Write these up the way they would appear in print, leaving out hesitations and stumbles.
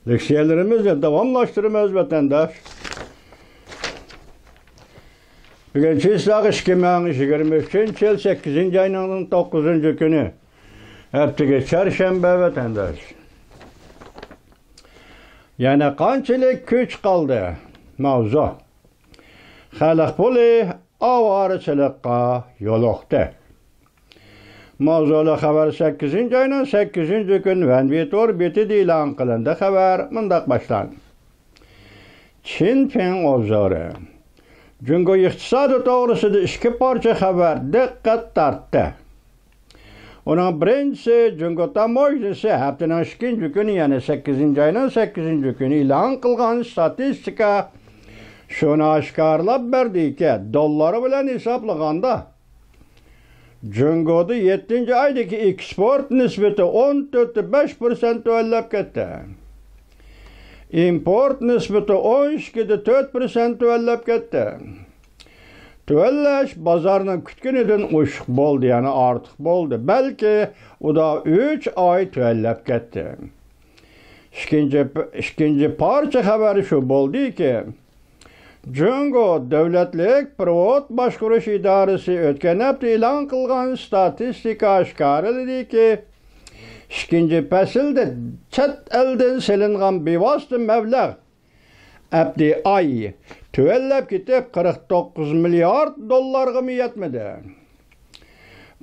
Leksiyalarımızı davamlaştırmamız vatandaş. Bugün Çislak 2023 yıl 8. ayının 9. günü. Hepteki çarşamba vatandaş. Yani kançılık güç kaldı. Mavzu. Halk pulu avarıçılıkka yoluqtu. Mavzulu haber 8. ayının 8. gün Venvitor biti ilan kılındı. Haber mındak başlandı. Çin Fen ozarı. Çünkü iktisadı doğrusu da iki parça haber dikkat tarttı. Onun birincisi çünkü tam meclisi haftanın 2. günü yani 8. ayının 8. günü ilan kılgan statistika şunu aşkarlap verdi ki doları bilen hesaplaganda Cungo'da 7. aydaki eksport nispeti 14,5% öllep ketdi. Import nispeti 12,4% öllep ketdi. Tüelleş bazarının kütkünüdün uşuk boldu yani artık boldu. Belki o da 3 ay tüellep ketdi. İkinci parça haberi şu boldu ki Cungo Devletlik Privat Başkuruş İdaresi ötken hafta ilan kılgan statistika aşkar edildi ki ikinci pesilde chet elden selingan bevastı meblağ abdi ay tüellep kitip 49 milyar dolarga mı yetmedi.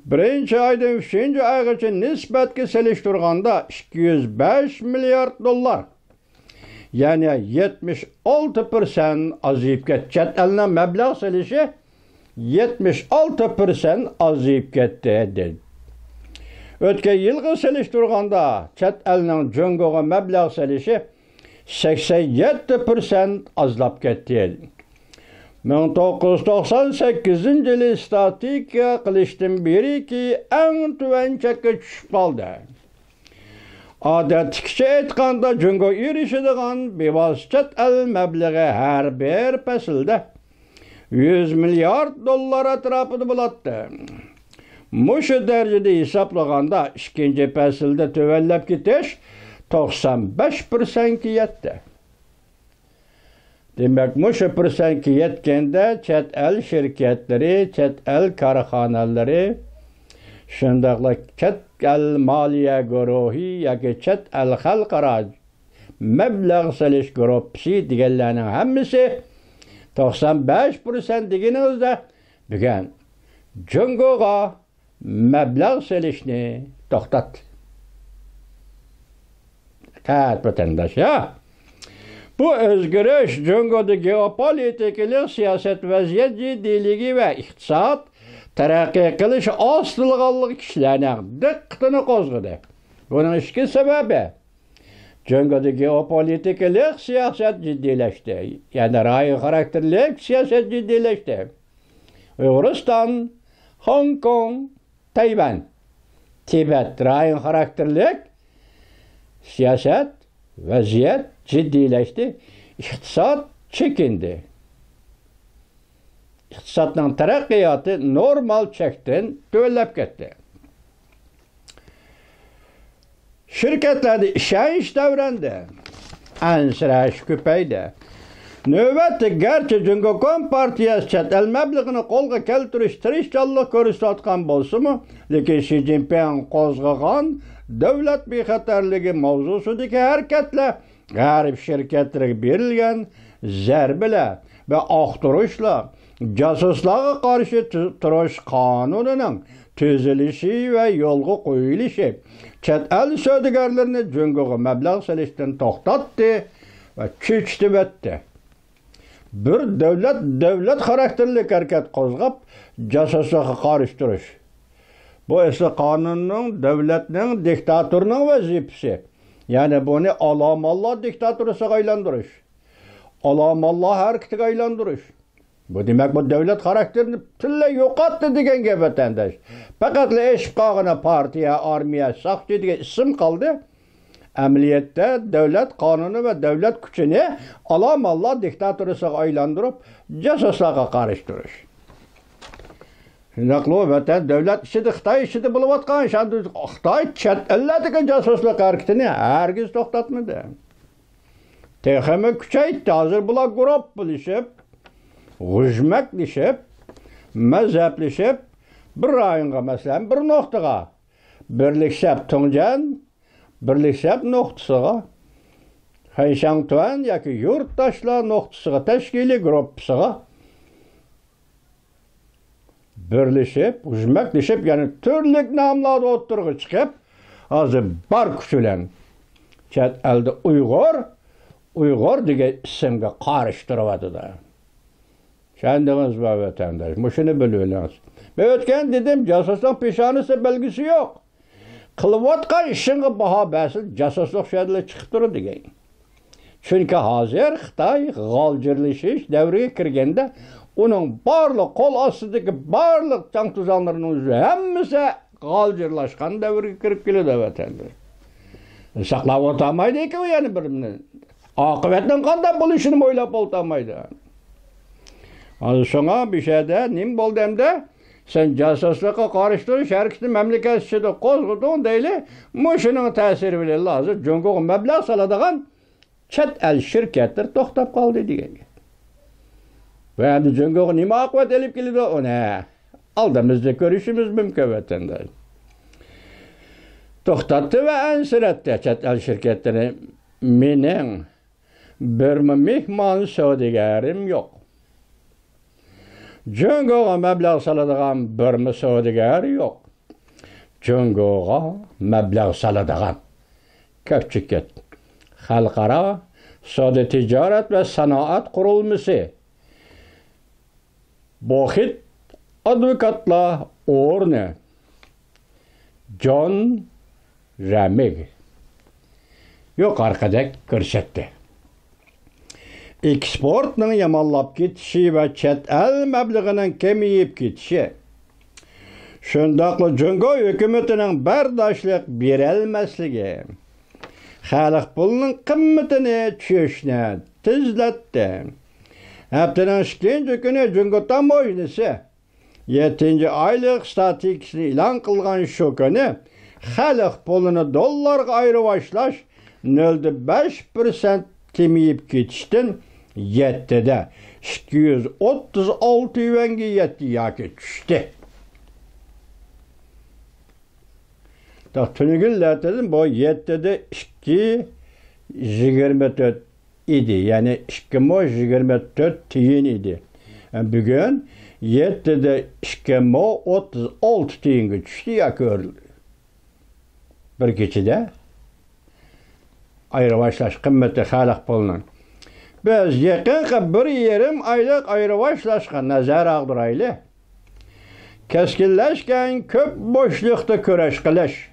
Birinci aydan 3. ay için nisbetki seliştirganda 205 milyar dolar. Yani 76% azıyıp ketdi. Chet elinden meblağ selişi 76% azıyıp ketdi dedi. Ötken yılgı seliştirganda chet elinden Cungo'ga meblağ selişi 87% azlap ketdi. 1998 yılı statistika kılıştın biri ki en tüven çekki düşüp kaldı. Adetlikçe etkanda Cungo erişidigan bevasıt el meblağı her bir pesilde 100 milyar dolar etrafını bulattı. Muşu derecede hesaplaganda ikinci pesilde tövellep gitiş 95% yetti. Demek muşu % yetkende chet el şirketleri, chet el karxanaları, şundaqla chet el maliye guruhi yoki chet el xalqaro meblag selish guruhi deganlarning hammasi 95% deganingizda bugun Jungoga meblag selishni to'xtatdi. Kat vatandaş ya. Bu özgürlük Jungo'da geopolitik, siyaset vaziyet ciddiliği ve iktisat terakki kılış asılganlık kişilerinin dikkatini kozgıdı. Bunun iki sebebi. Jungo'da geopolitik, siyaset ciddileşti. Yani rayi karakterlik siyaset ciddileşti. Uygurustan, Hong Kong, Tayvan, Tibet rayi karakterlik siyaset vaziyet ciddileşti. İktisat çekindi. İktisatın terakkiyatı normal çekten tövellep ketdi. Şirketlerde işayiş davrandı. Ansıraş küpeydi. Növbette gerçi Jungo Kompartiyası chet el meblağını kolga keltiriş tirişçallık körüstatkan bolsu mu? Lekin Xi Jinping kozgagan devlet bexatarligi mavzusudaki hareketle garip şirketlere berilgen zerbiler ve ahturuşla casuslarga karşı turuş kanununun tüzülüşü ve yolga koyuluşu chet el södügerlerini Jungo'ga meblağ selişten toxtatdı ve çüçtü betti. Bir devlet karakterlik hareket kozgap casuslarga karşı turuş. Bu ise kanunun, devletinin, diktatörünün vazifesi. Yani bunu alamallah diktatörüse aylandırış. Alamallah hareketi aylandırış. Bu demek bu devlet karakterini tülle yokattı degen gibi vatandaş. Fakat eşip kağına partiye, armiye, sakçı diye isim kaldı. Emniyette devlet kanunu ve devlet gücünü alamallah diktatörüse aylandırıp casuslarga karıştırış. Naqlo vatan devlet işidi Xitoy işidi bo'lib atgan şandı Xitoy chet ellardagi josuslik hareketini hergiz to'xtatmadi. Teheme küçeytti. Hazır bula grup buluşup, hücmeklişip, mezheplişip, bir rayonga mesela bir noktaga birleşip tuncan, birleşip noktasıga, Hayşan tuan yaki yurttaşlar noktasıga teşkili grupsıga birleşip, hücmeklişip, yani türlük namlarda oturgu çıkıp, hazır bar küçülen çet elde Uygur diye isimge karıştırıvadı da. Kendiniz var vatandaş. Bu şunu biliyorsunuz. Ben ötken dedim casusluğun peşanesi belgisi yok. Kılıvatkan işini baha bəsil casusluk şeylerle çıkıp durur diye. Çünkü hazır Xitay galcırlaşış devreye kirgende onun barlık kol astındaki barlık can tuzanlarının hemmisi galcırlaşkan devreye kirip geliyor da vatandaş. Saklap otamaydı ki o yani birbirinin. Akıbetten kanda buluşunu oylap oltamaydı. Az sonra bir şeyde nim boldu hem de sen casusluğa karıştırış herkesi memleket içinde kozgudun değil mi şunun tesiri bile lazım. Cungoğun meblağ saladığın çet el şirketler toxtab kaldı diye. Ve yani Cungoğun nime akıbet elip geldi o ne? Aldığımızda görüşümüz mümkün vatandaş. Toxtattı ve ensiretti çet el şirketleri. Minin bir mihman söylediğim yok. Cungoğa meblağ saladığım bir söylediğim yok. Cungoğa meblağ saladığım köpçüket halkara Sade Ticaret ve Sanaat Kurulması Bohit advokatla orne John Remig yok arkadaş görsetti. Eksportның yamallap gitişi ve çet el meblağının kemiyip gitişi. Şundaqlı Cungo hükümetinin berdaşlık berelmesligi. Xalq pulunun qimmatini tushishni tezlatdi. Haftaning 2 kuni Cungo tamoyilisi 7 aylık statistikasini e'lon qilgan shu kuni xalq pulini dollarga ayrıvaşlash 0,5% kemiyip ketishdan 7'de 236 yuanga yetdi yoki tushdi. Tünügüller dedim bu 7'de 2,24 idi. Yani 2,24 tiyin idi. Yani bugün 7'de 2,36 tiyin düştü ya görüldü. Bir geçide ayrıvaşlaş kımmeti xalq pulunun. Biz yakın bir yerim aylık ayrıvaşlaşqa nazar ağdıraylı. Keskinleşken köp boşlukta köreş kılış.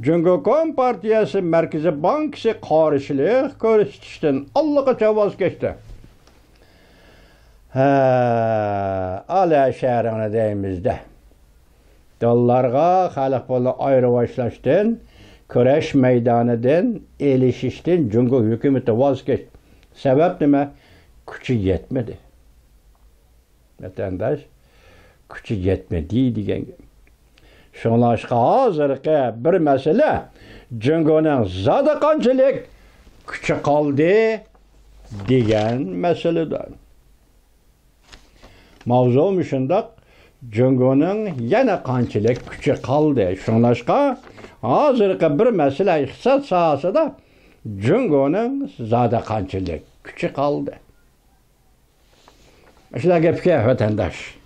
Cungo Kompartiyası Merkezi Bankası karşılık görüştüşten Allah'a vazgeçti. Ala şehrine deyimizde. Dollarga xalq pulu ayrıvaşlaştın, köreş meydanıdan elişiştin Cungo hükümeti vazgeçti. Sebep nime? Gücü yetmedi. Vatandaş gücü yetmedi diyen. Şunlaşqa hazırki bir mesele Cungo'nun zada qanchalik gücü kaldı diyen meseleden. Mavzu şundaq Cungo'nun yana qanchalik gücü kaldı. Şunlaşqa hazırki bir mesele iqtisad sahasida Cungo'nun zada qanchalik gücü kaldı. Şuna gapga vatandaş.